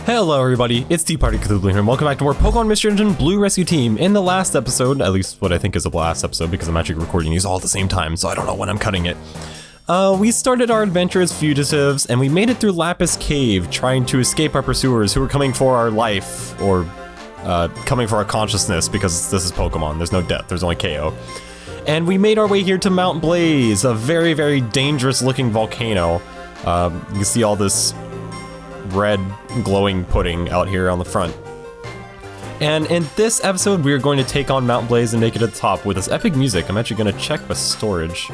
Hello everybody, it's Tea Party Cthulhu here, and welcome back to more Pokemon Mystery Dungeon Blue Rescue Team. In the last episode, at least what I think is the last episode, because I'm actually recording these all at the same time, so I don't know when I'm cutting it. We started our adventure as fugitives, and we made it through Lapis Cave, trying to escape our pursuers who were coming for our life, or coming for our consciousness, because this is Pokemon, there's no death, there's only KO. And we made our way here to Mount Blaze, a very, very dangerous looking volcano. You can see all this red glowing pudding out here on the front. And in this episode, we're going to take on Mount Blaze and make it to the top with this epic music. I'm actually going to check the storage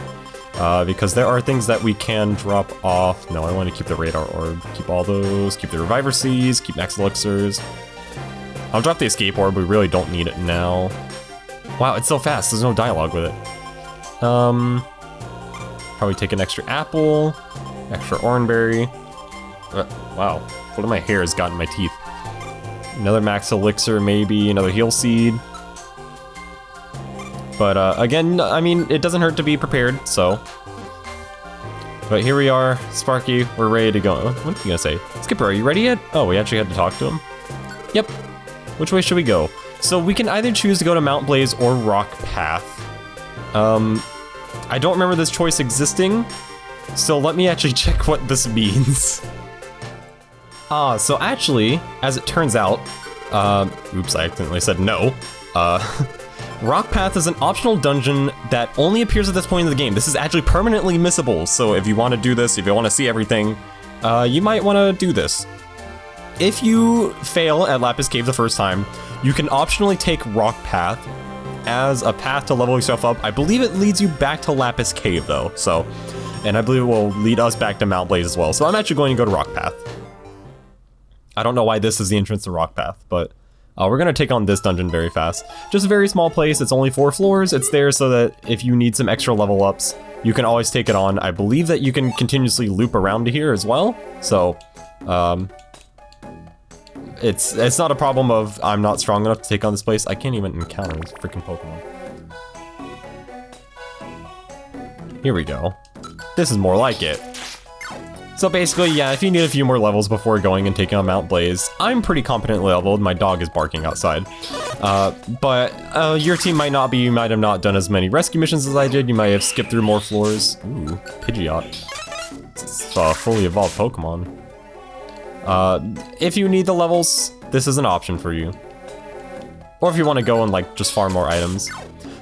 because there are things that we can drop off. No, I want to keep the radar orb, keep all those, keep the reviver seeds, keep max elixirs. I'll drop the escape orb, we really don't need it now. Wow, it's so fast, there's no dialogue with it. Probably take an extra apple, extra oranberry. Wow, what of my hair has gotten in my teeth? Another max elixir, maybe another heal seed. But again, I mean, it doesn't hurt to be prepared, so. But here we are, Sparky, we're ready to go. What are you gonna say? Skipper, are you ready yet? Oh, we actually had to talk to him? Yep. Which way should we go? So we can either choose to go to Mount Blaze or Rock Path. I don't remember this choice existing, so let me actually check what this means. So actually, as it turns out, oops, I accidentally said no. Rock Path is an optional dungeon that only appears at this point in the game. This is actually permanently missable, so if you want to do this, if you want to see everything, you might want to do this. If you fail at Lapis Cave the first time, you can optionally take Rock Path as a path to level yourself up. I believe it leads you back to Lapis Cave though, so, and I believe it will lead us back to Mount Blaze as well. So I'm actually going to go to Rock Path. I don't know why this is the entrance to Rock Path, but we're going to take on this dungeon very fast. Just a very small place, it's only 4 floors. It's there so that if you need some extra level ups, you can always take it on. I believe that you can continuously loop around to here as well, so it's not a problem of I'm not strong enough to take on this place. I can't even encounter this freaking Pokemon. Here we go. This is more like it. So basically, yeah, if you need a few more levels before going and taking on Mount Blaze, I'm pretty competently leveled. My dog is barking outside. But your team might not be. You might have not done as many rescue missions as I did. You might have skipped through more floors. Ooh, Pidgeot. It's a fully evolved Pokemon. If you need the levels, this is an option for you. Or if you want to go and like just farm more items.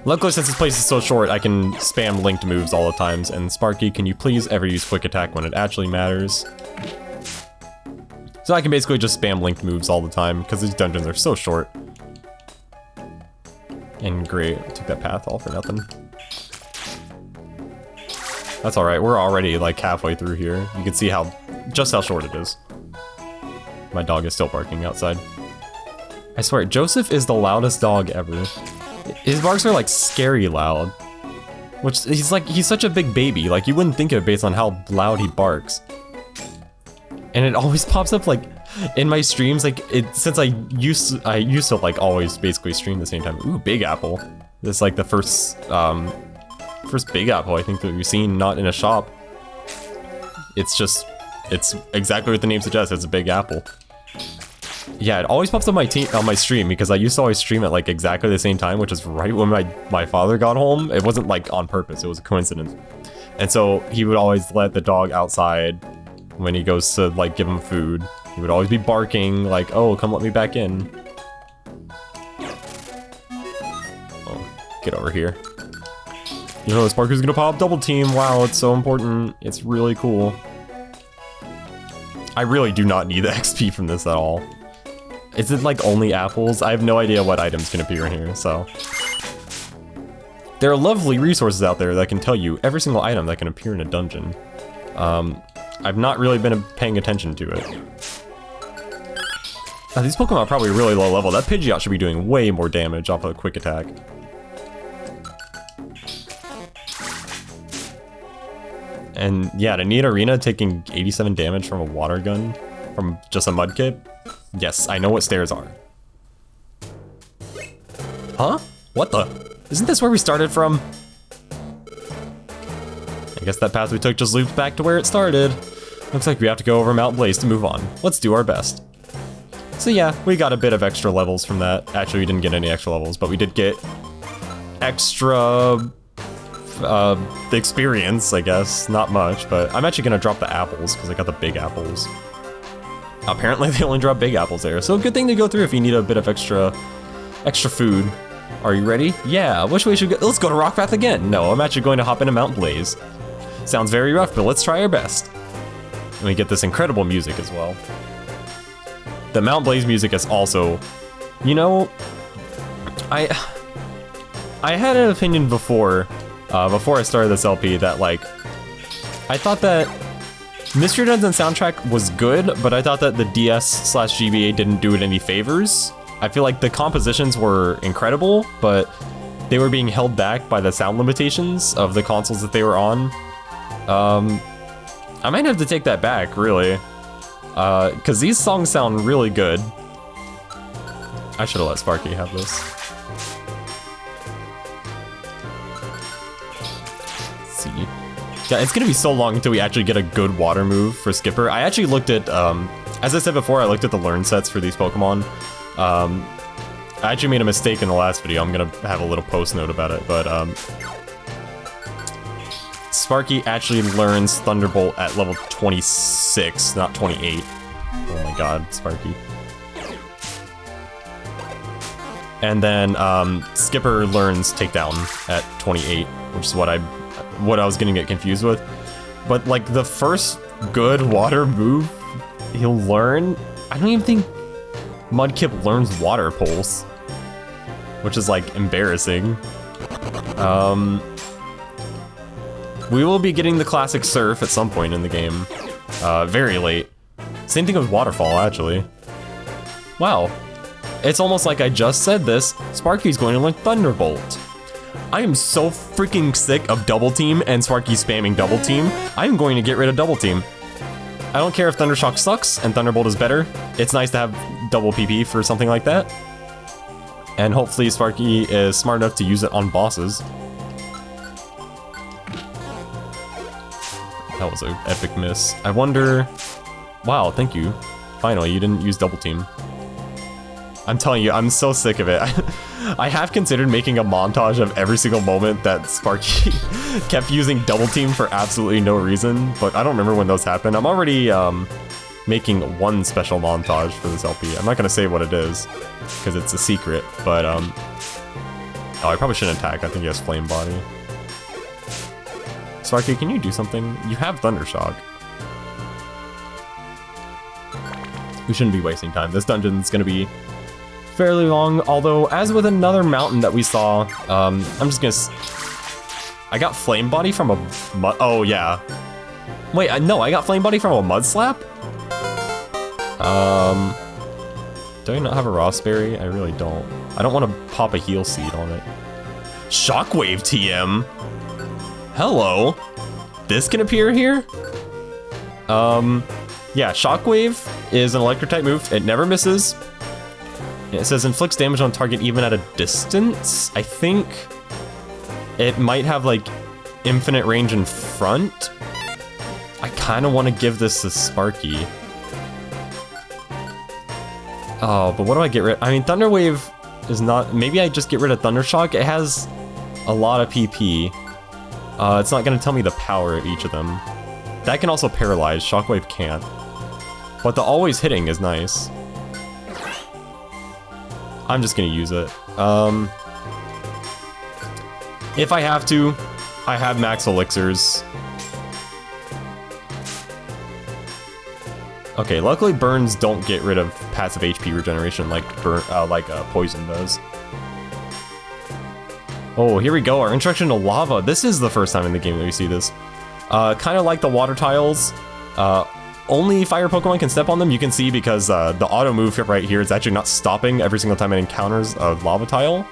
Luckily, since this place is so short, I can spam linked moves all the times. And Sparky, can you please ever use quick attack when it actually matters? So I can basically just spam linked moves all the time because these dungeons are so short. And great, I took that path all for nothing. That's alright, we're already like halfway through here. You can see just how short it is. My dog is still barking outside. I swear, Joseph is the loudest dog ever. His barks are like scary loud. Which, he's such a big baby, like you wouldn't think of it based on how loud he barks. And it always pops up like in my streams, like since I used to like always basically stream the same time. Ooh, Big Apple. This is like the first Big Apple I think that we've seen not in a shop. It's exactly what the name suggests, it's a Big Apple. Yeah, it always pops up on my stream because I used to always stream at like exactly the same time, which is right when my father got home. It wasn't like on purpose, it was a coincidence. And so he would always let the dog outside when he goes to like give him food. He would always be barking like, oh, come let me back in. Oh, get over here. You know, Sparky's gonna pop double team. Wow, it's so important. It's really cool. I really do not need the XP from this at all. Is it like only apples? I have no idea what items can appear in here, so. There are lovely resources out there that can tell you every single item that can appear in a dungeon. I've not really been paying attention to it. These Pokemon are probably really low level. That Pidgeot should be doing way more damage off of a quick attack. And yeah, to need Arena taking 87 damage from a water gun, from just a Mudkip. Yes, I know what stairs are. Huh? What the? Isn't this where we started from? I guess that path we took just loops back to where it started. Looks like we have to go over Mount Blaze to move on. Let's do our best. So yeah, we got a bit of extra levels from that. Actually, we didn't get any extra levels, but we did get extra experience, I guess. Not much, but I'm actually gonna drop the apples because I got the big apples. Apparently they only drop big apples there, so good thing to go through if you need a bit of extra food. Are you ready? Yeah, which way should we go? Let's go to Rock Path again. No, I'm actually going to hop into Mount Blaze. Sounds very rough, but let's try our best. And we get this incredible music as well. The Mount Blaze music is also, you know, I had an opinion before I started this LP that, like, I thought that Mystery Dungeon soundtrack was good, but I thought that the DS/GBA didn't do it any favors. I feel like the compositions were incredible, but they were being held back by the sound limitations of the consoles that they were on. I might have to take that back, really. Because these songs sound really good. I should have let Sparky have this. Let's see. Yeah, it's gonna be so long until we actually get a good water move for Skipper. I actually looked at, as I said before, I looked at the learn sets for these Pokemon. I actually made a mistake in the last video. I'm gonna have a little post note about it, but Sparky actually learns Thunderbolt at level 26, not 28. Oh my god, Sparky. And then Skipper learns Takedown at 28, which is what I was gonna get confused with. But like the first good water move he'll learn, I don't even think Mudkip learns Water Pulse, which is like embarrassing. We will be getting the classic Surf at some point in the game, very late. Same thing with Waterfall, actually. Wow, it's almost like I just said this. Sparky's going to learn Thunderbolt. I am so freaking sick of Double Team and Sparky spamming Double Team. I'm going to get rid of Double Team. I don't care if Thundershock sucks and Thunderbolt is better. It's nice to have double PP for something like that. And hopefully Sparky is smart enough to use it on bosses. That was an epic miss. I wonder... Wow, thank you. Finally, you didn't use Double Team. I'm telling you, I'm so sick of it. I have considered making a montage of every single moment that Sparky kept using Double Team for absolutely no reason, but I don't remember when those happened. I'm already making one special montage for this LP. I'm not gonna say what it is, because it's a secret, but oh, I probably shouldn't attack. I think he has Flame Body. Sparky, can you do something? You have Thundershock. We shouldn't be wasting time. This dungeon's gonna be fairly long, although as with another mountain that we saw, I'm just gonna... I got Flame Body from a mud... Oh, yeah. Wait, no, I got Flame Body from a Mud Slap? Do I not have a Rossberry? I really don't. I don't want to pop a Heal Seed on it. Shockwave TM? Hello? This can appear here? Yeah, Shockwave is an electric-type move. It never misses. It says inflicts damage on target even at a distance. I think it might have like infinite range in front. I kind of want to give this to Sparky. Oh, but what do I get rid? I mean, Thunder Wave is not... Maybe I just get rid of Thundershock. It has a lot of PP. It's not going to tell me the power of each of them. That can also paralyze. Shockwave can't. But the always hitting is nice. I'm just gonna use it. If I have to, I have max elixirs. Okay, luckily burns don't get rid of passive HP regeneration like poison does. Oh, here we go, our introduction to lava. This is the first time in the game that we see this. Kind of like the water tiles. Only fire Pokemon can step on them, you can see, because the auto move right here is actually not stopping every single time it encounters a lava tile,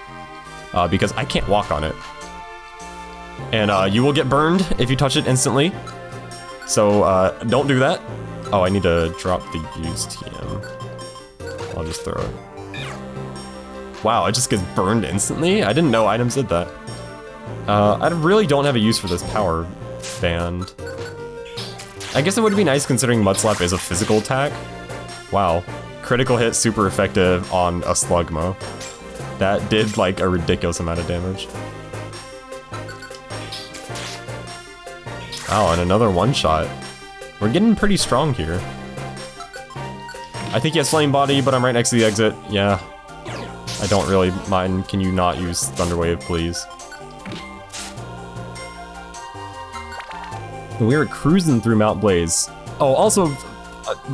because I can't walk on it. And you will get burned if you touch it instantly, so don't do that. Oh, I need to drop the used TM. I'll just throw it. Wow, it just gets burned instantly? I didn't know items did that. I really don't have a use for this power band. I guess it would be nice considering Mud Slap is a physical attack. Wow. Critical hit, super effective on a Slugma. That did like a ridiculous amount of damage. Oh, and another one-shot. We're getting pretty strong here. I think he has Flame Body, but I'm right next to the exit. Yeah. I don't really mind. Can you not use Thunder Wave, please? We were cruising through Mount Blaze. Oh, also,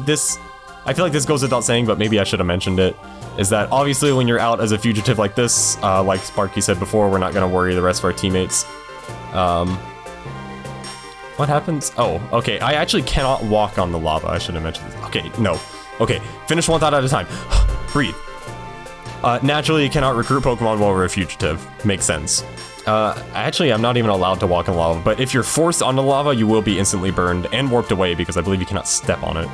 this... I feel like this goes without saying, but maybe I should have mentioned it. Is that obviously when you're out as a fugitive like this, like Sparky said before, we're not going to worry the rest of our teammates. What happens? Oh, okay. I actually cannot walk on the lava. I should have mentioned this. Okay, no. Okay, finish one thought at a time. Breathe. Naturally, you cannot recruit Pokemon while we're a fugitive. Makes sense. Actually, I'm not even allowed to walk in lava, but if you're forced onto lava, you will be instantly burned and warped away because I believe you cannot step on it.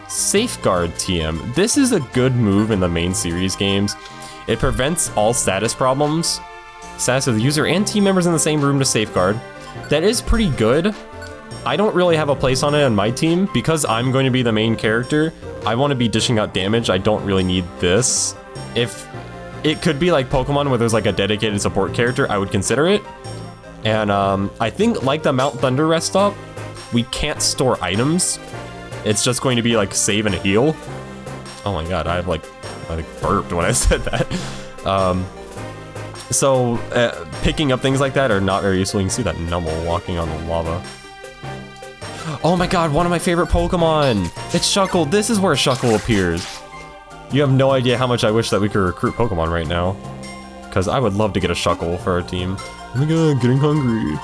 Safeguard TM. This is a good move in the main series games. It prevents all status problems. Status of the user and team members in the same room to safeguard. That is pretty good. I don't really have a place on it on my team because I'm going to be the main character. I want to be dishing out damage. I don't really need this. If it could be like Pokemon where there's like a dedicated support character, I would consider it. And I think like the Mount Thunder rest stop, we can't store items. It's just going to be like save and heal. Oh my god, I burped when I said that. So picking up things like that are not very useful. You can see that Numble walking on the lava. Oh my god, one of my favorite Pokemon! It's Shuckle. This is where Shuckle appears. You have no idea how much I wish that we could recruit Pokemon right now. Because I would love to get a Shuckle for our team. Oh my god, getting hungry.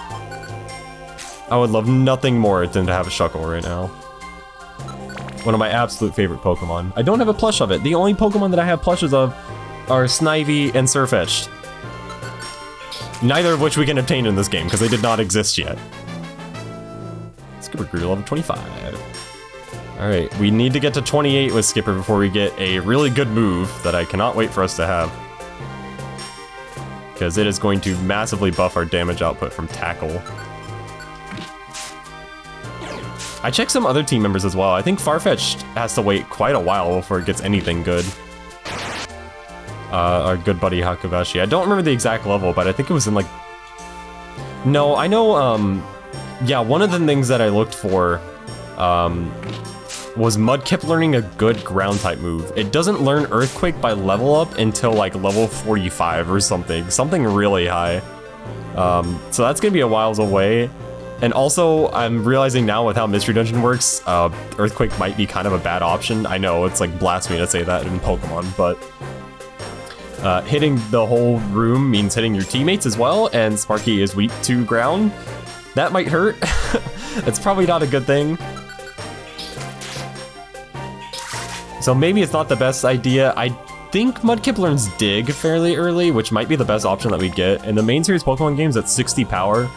I would love nothing more than to have a Shuckle right now. One of my absolute favorite Pokemon. I don't have a plush of it. The only Pokemon that I have plushes of are Snivy and Sirfetch'd. Neither of which we can obtain in this game, because they did not exist yet. Skipper grew to level 25. Alright, we need to get to 28 with Skipper before we get a really good move that I cannot wait for us to have. Because it is going to massively buff our damage output from Tackle. I checked some other team members as well. I think Farfetch'd has to wait quite a while before it gets anything good. Our good buddy Hakubashi. I don't remember the exact level, but I think it was in like... No, I know, yeah, one of the things that I looked for, was Mudkip learning a good ground-type move. It doesn't learn Earthquake by level up until like level 45 or something. Something really high. So that's gonna be a whiles away. And also, I'm realizing now with how Mystery Dungeon works, Earthquake might be kind of a bad option. I know, it's like blasphemy to say that in Pokemon, but... hitting the whole room means hitting your teammates as well, and Sparky is weak to ground. That might hurt. It's probably not a good thing. So maybe it's not the best idea. I think Mudkip learns Dig fairly early, which might be the best option that we get. In the main series Pokemon games, at 60 power.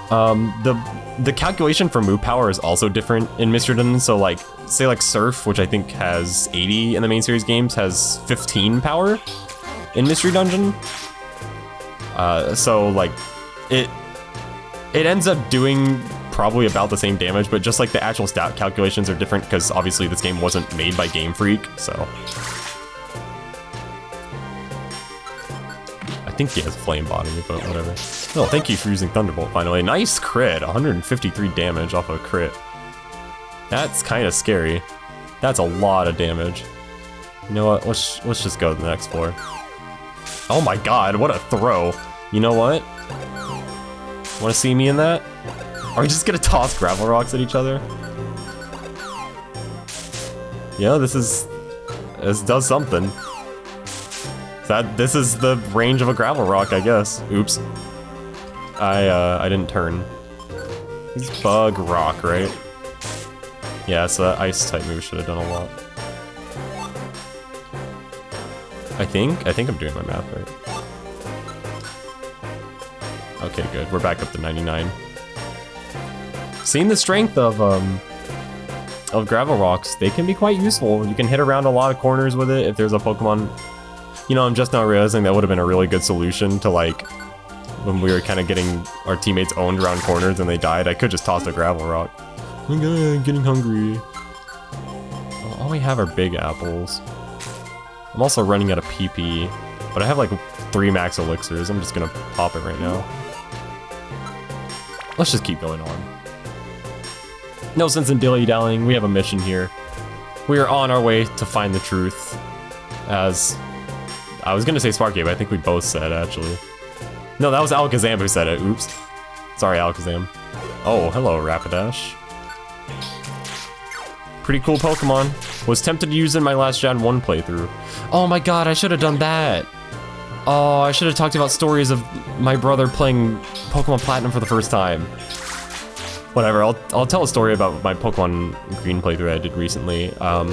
The calculation for move power is also different in Mystery Dungeon, so like, say like Surf, which I think has 80 in the main series games, has 15 power in Mystery Dungeon. So like, it ends up doing probably about the same damage, but just like the actual stat calculations are different because obviously this game wasn't made by Game Freak, so. I think he has Flame Body, but whatever. Oh, thank you for using Thunderbolt finally. Nice crit, 153 damage off a crit. That's kind of scary. That's a lot of damage. You know what, let's just go to the next floor. Oh my god, what a throw. You know what? Wanna see me in that? Are we just gonna toss gravel rocks at each other? Yeah, this does something. This is the range of a gravel rock, I guess. Oops. I didn't turn. It's bug rock, right? Yeah, so that ice type move should have done a lot. I think I'm doing my math right. Okay, good. We're back up to 99. Seeing the strength of gravel rocks, they can be quite useful. You can hit around a lot of corners with it if there's a Pokemon. You know, I'm just now realizing that would have been a really good solution to like when we were kind of getting our teammates owned around corners and they died. I could just toss a gravel rock. Oh my god, I'm getting hungry. All we have are big apples. I'm also running out of PP, but I have like 3 max elixirs. I'm just gonna pop it right now. Let's just keep going on. No sense in dilly-dallying. We have a mission here. We are on our way to find the truth. As I was gonna say Sparky, but I think we both said actually. No, that was Alakazam who said it. Oops. Sorry, Alakazam. Oh, hello, Rapidash. Pretty cool Pokemon. Was tempted to use it in my last Gen 1 playthrough. Oh my god, I should have done that. Oh, I should have talked about stories of my brother playing Pokemon Platinum for the first time. Whatever, I'll tell a story about my Pokemon Green playthrough I did recently. I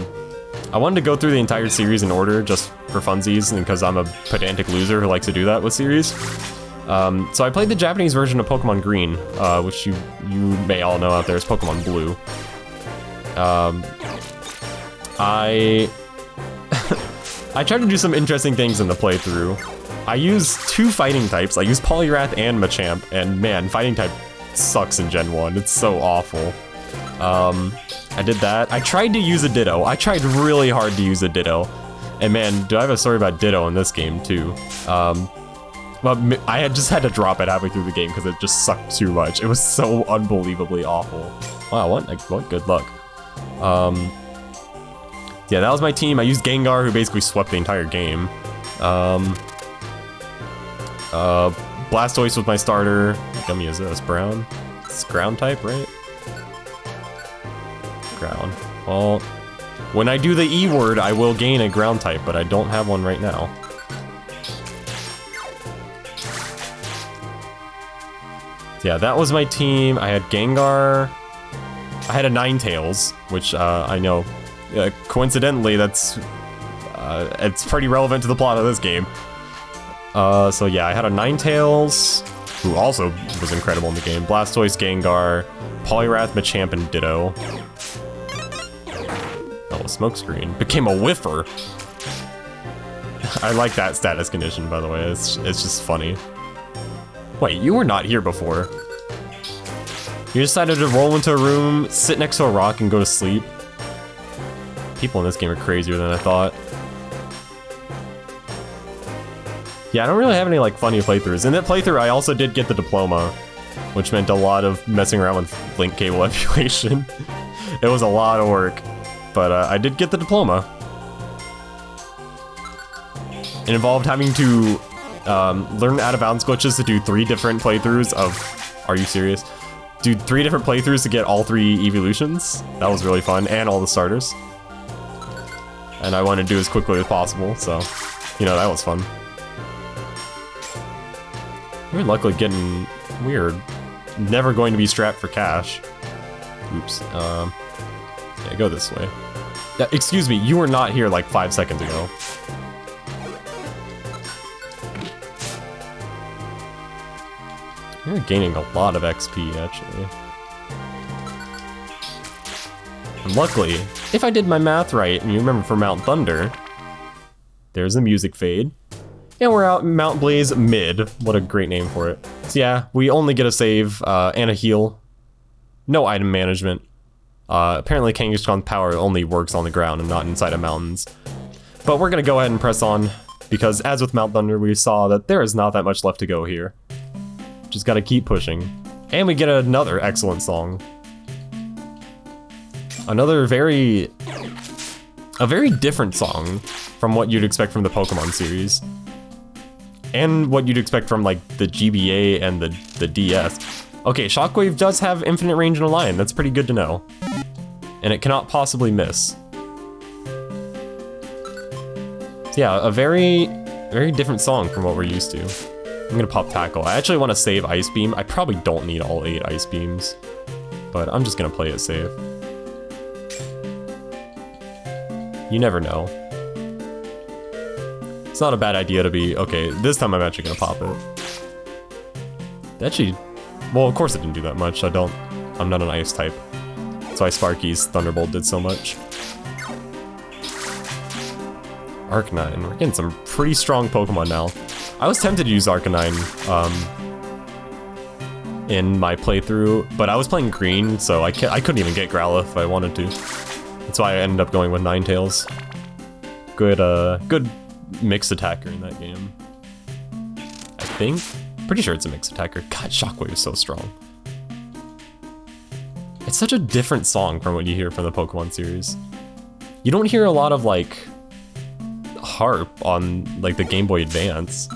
wanted to go through the entire series in order just for funsies, and because I'm a pedantic loser who likes to do that with series. So I played the Japanese version of Pokemon Green, which you may all know out there as Pokemon Blue. I tried to do some interesting things in the playthrough. I used 2 fighting types. I used Poliwrath and Machamp, and man, fighting type sucks in Gen 1. It's so awful. I did that. I tried to use a Ditto. I tried really hard to use a Ditto. And man, do I have a story about Ditto in this game too. But I had just had to drop it halfway through the game because it just sucked too much. It was so unbelievably awful. Wow, what good luck. Yeah, that was my team. I used Gengar, who basically swept the entire game. Blastoise was my starter. What gummy is this? Brown? It's ground type, right? Ground. Well, when I do the E word, I will gain a ground type, but I don't have one right now. Yeah, that was my team. I had Gengar. I had a Ninetales, which I know, coincidentally, that's it's pretty relevant to the plot of this game. So yeah, I had a Ninetales, who also was incredible in the game. Blastoise, Gengar, Poliwrath, Machamp, and Ditto. Oh, a smokescreen. Became a Whiffer. I like that status condition, by the way. It's just funny. Wait, you were not here before. You decided to roll into a room, sit next to a rock, and go to sleep. People in this game are crazier than I thought. Yeah, I don't really have any like funny playthroughs. In that playthrough, I also did get the diploma, which meant a lot of messing around with link cable emulation. It was a lot of work, but I did get the diploma. It involved having to learn out of bounds glitches to do 3 different playthroughs of... Are you serious? Do 3 different playthroughs to get all 3 evolutions. That was really fun, and all the starters. And I wanted to do as quickly as possible, so, you know, that was fun. We're luckily getting... We're never going to be strapped for cash. Oops. Yeah, go this way. Excuse me, you were not here like 5 seconds ago. You're gaining a lot of XP, actually. And luckily, if I did my math right, and you remember for Mount Thunder, there's a music fade. And we're out in Mount Blaze mid. What a great name for it. So yeah, we only get a save and a heal. No item management. Apparently Kangaskhan's power only works on the ground and not inside of mountains. But we're gonna go ahead and press on, because as with Mount Thunder, we saw that there is not that much left to go here. Just gotta keep pushing. And we get another excellent song. Another a very different song from what you'd expect from the Pokemon series. And what you'd expect from like the GBA and the DS. Okay, Shockwave does have infinite range in a line. That's pretty good to know. And it cannot possibly miss. So yeah, a very different song from what we're used to. I'm gonna pop Tackle. I actually want to save Ice Beam. I probably don't need all 8 Ice Beams, but I'm just gonna play it safe. You never know. It's not a bad idea to be, okay, this time I'm actually gonna pop it. Actually, well, of course it didn't do that much. I'm not an ice type. That's why Sparky's Thunderbolt did so much. Arcanine, we're getting some pretty strong Pokemon now. I was tempted to use Arcanine in my playthrough, but I was playing green, so I couldn't even get Growlithe if I wanted to. That's why I ended up going with Ninetales. Good, good mixed attacker in that game. I think. Pretty sure it's a mixed attacker. God, Shockwave is so strong. It's such a different song from what you hear from the Pokemon series. You don't hear a lot of, like, harp on, like, the Game Boy Advance. I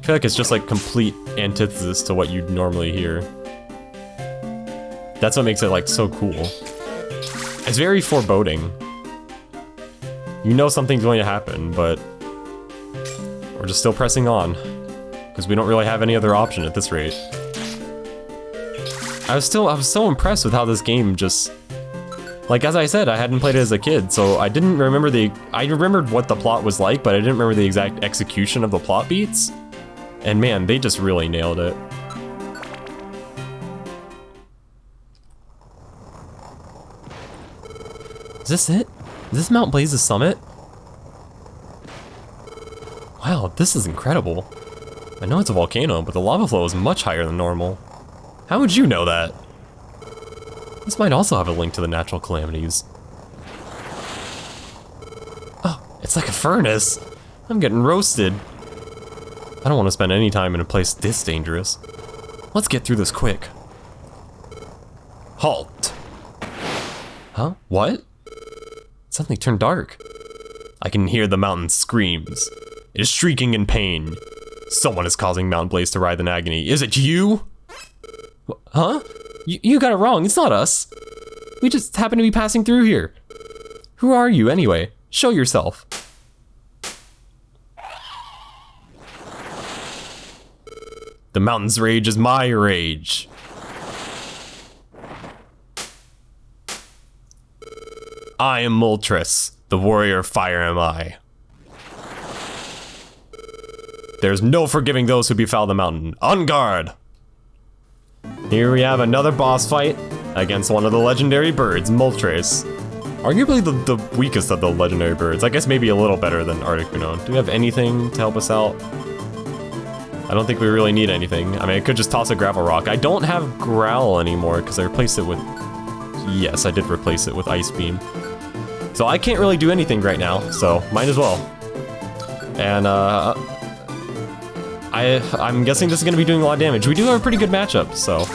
feel like it's just, like, complete antithesis to what you'd normally hear. That's what makes it, like, so cool. It's very foreboding. You know something's going to happen, but we're just still pressing on. Because we don't really have any other option at this rate. I was so impressed with how this game just... Like, as I said, I hadn't played it as a kid, so I didn't remember I remembered what the plot was like, but I didn't remember the exact execution of the plot beats. And man, they just really nailed it. Is this it? Is this Mount Blaze's summit? Wow, this is incredible. I know it's a volcano, but the lava flow is much higher than normal. How would you know that? This might also have a link to the natural calamities. Oh, it's like a furnace. I'm getting roasted. I don't want to spend any time in a place this dangerous. Let's get through this quick. Halt. Huh? What? Suddenly turned dark. I can hear the mountain screams. It is shrieking in pain. Someone is causing Mount Blaze to writhe in agony. Is it you? Huh? You got it wrong. It's not us. We just happen to be passing through here. Who are you anyway? Show yourself. The mountain's rage is my rage. I am Moltres, the warrior of fire am I. There's no forgiving those who befoul the mountain. On guard! Here we have another boss fight against one of the legendary birds, Moltres. Arguably the weakest of the legendary birds. I guess maybe a little better than Articuno. Do we have anything to help us out? I don't think we really need anything. I mean, I could just toss a gravel rock. I don't have Growl anymore because I replaced it with... Yes, I did replace it with Ice Beam. So I can't really do anything right now, so might as well. And I'm guessing this is gonna be doing a lot of damage. We do have a pretty good matchup, so.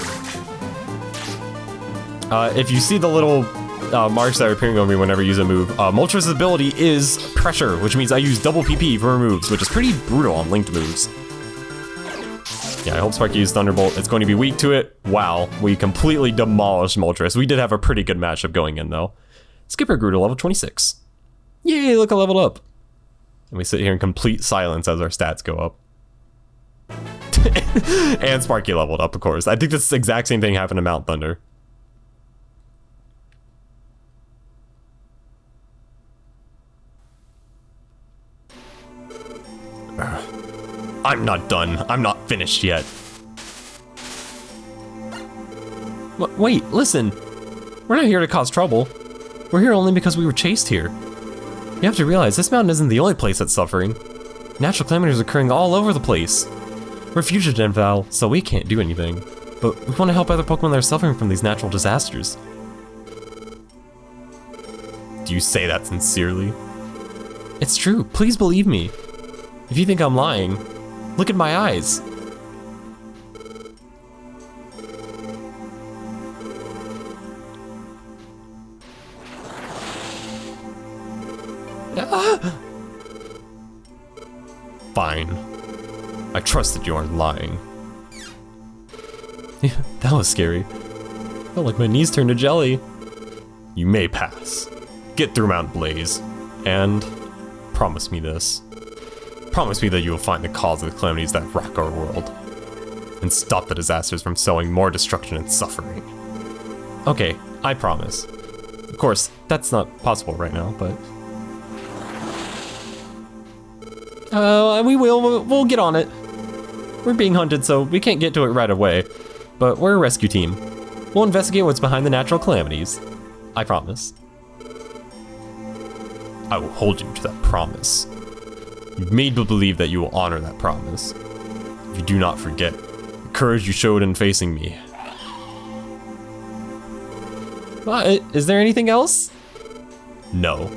If you see the little marks that are appearing on me whenever I use a move, Moltres' ability is Pressure, which means I use double PP for moves, which is pretty brutal on linked moves. Yeah, I hope Sparky used Thunderbolt. It's going to be weak to it. Wow, we completely demolished Moltres. We did have a pretty good matchup going in, though. Skipper grew to level 26. Yay, look, I leveled up. And we sit here in complete silence as our stats go up. And Sparky leveled up, of course. I think this exact same thing happened to Mount Thunder. I'm not done. I'm not finished yet. Wait, listen. We're not here to cause trouble. We're here only because we were chased here. You have to realize this mountain isn't the only place that's suffering. Natural calamities are occurring all over the place. We're fugitive Val, so we can't do anything. But we want to help other Pokemon that are suffering from these natural disasters. Do you say that sincerely? It's true. Please believe me. If you think I'm lying, look at my eyes. Fine. I trust that you aren't lying. Yeah, that was scary. Felt like my knees turned to jelly. You may pass. Get through Mount Blaze. And promise me this. Promise me that you will find the cause of the calamities that rock our world. And stop the disasters from sowing more destruction and suffering. Okay, I promise. Of course, that's not possible right now, but... we'll get on it. We're being hunted, so we can't get to it right away. But we're a rescue team. We'll investigate what's behind the natural calamities. I promise. I will hold you to that promise. You've made me believe that you will honor that promise. If you do not forget the courage you showed in facing me. Is there anything else? No.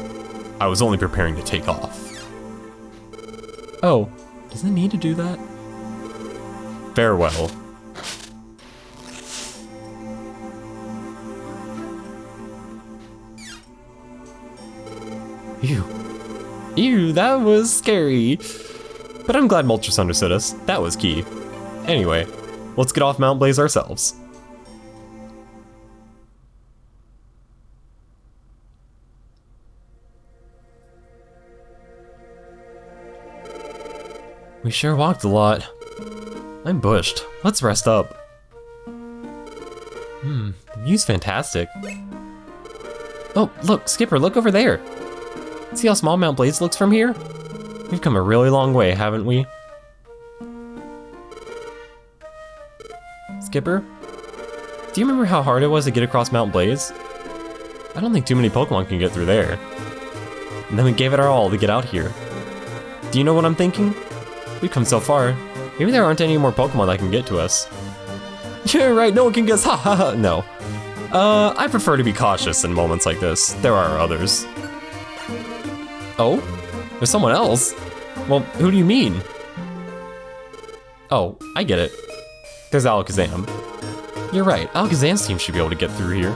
I was only preparing to take off. Oh, does it need to do that? Farewell. Ew. Ew, that was scary. But I'm glad Moltres understood us. That was key. Anyway, let's get off Mount Blaze ourselves. We sure walked a lot. I'm bushed. Let's rest up. The view's fantastic. Oh, look, Skipper, look over there. See how small Mount Blaze looks from here? We've come a really long way, haven't we? Skipper? Do you remember how hard it was to get across Mount Blaze? I don't think too many Pokemon can get through there. And then we gave it our all to get out here. Do you know what I'm thinking? We've come so far. Maybe there aren't any more Pokemon that can get to us. You're right, no one can guess, ha ha ha, no. I prefer to be cautious in moments like this. There are others. Oh? There's someone else? Well, who do you mean? Oh, I get it. There's Alakazam. You're right, Alakazam's team should be able to get through here.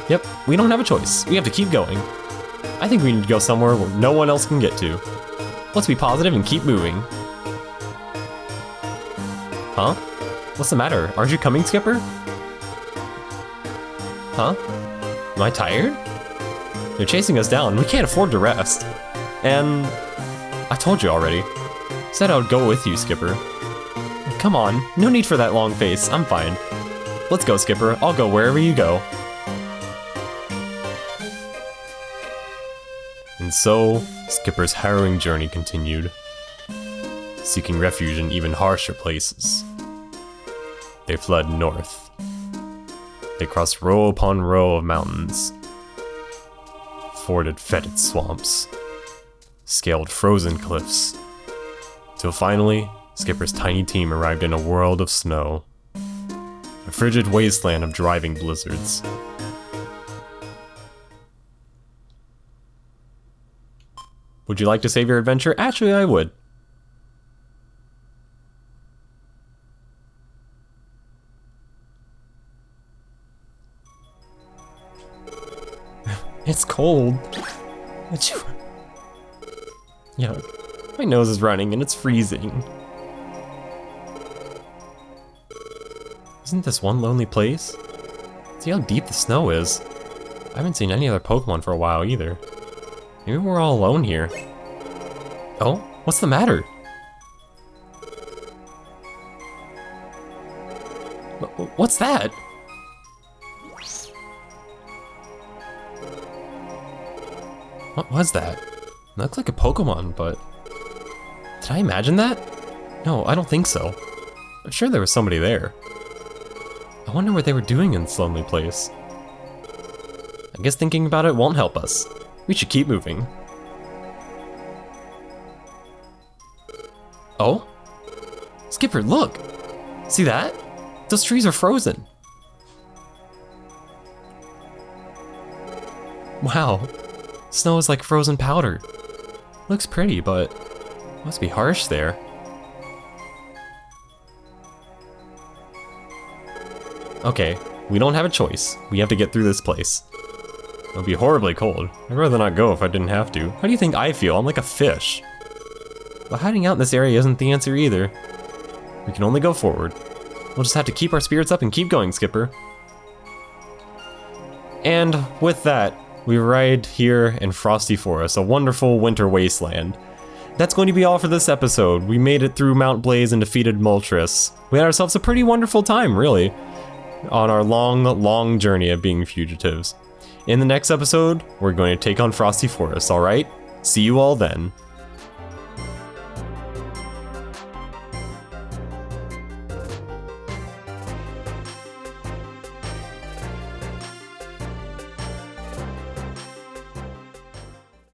Yep, we don't have a choice. We have to keep going. I think we need to go somewhere where no one else can get to. Let's be positive and keep moving. Huh? What's the matter? Aren't you coming, Skipper? Huh? Am I tired? They're chasing us down. We can't afford to rest. And I told you already. Said I would go with you, Skipper. Come on, no need for that long face. I'm fine. Let's go, Skipper. I'll go wherever you go. And so, Skipper's harrowing journey continued, seeking refuge in even harsher places. They fled north. They crossed row upon row of mountains, forded fetid swamps, scaled frozen cliffs, till finally, Skipper's tiny team arrived in a world of snow, a frigid wasteland of driving blizzards. Would you like to save your adventure? Actually, I would. It's cold. Yeah, my nose is running and it's freezing. Isn't this one lonely place? See how deep the snow is. I haven't seen any other Pokemon for a while either. Maybe we're all alone here. Oh, what's the matter? What's that? What was that? It looked like a Pokemon, but... Did I imagine that? No, I don't think so. I'm sure there was somebody there. I wonder what they were doing in this lonely place. I guess thinking about it won't help us. We should keep moving. Oh? Skipper, look! See that? Those trees are frozen. Wow. Snow is like frozen powder. Looks pretty, but must be harsh there. Okay, we don't have a choice. We have to get through this place. It'll be horribly cold. I'd rather not go if I didn't have to. How do you think I feel? I'm like a fish. But hiding out in this area isn't the answer either. We can only go forward. We'll just have to keep our spirits up and keep going, Skipper. And with that, we arrived here in Frosty Forest, a wonderful winter wasteland. That's going to be all for this episode. We made it through Mount Blaze and defeated Moltres. We had ourselves a pretty wonderful time, really, on our long, long journey of being fugitives. In the next episode, we're going to take on Frosty Forest, alright? See you all then.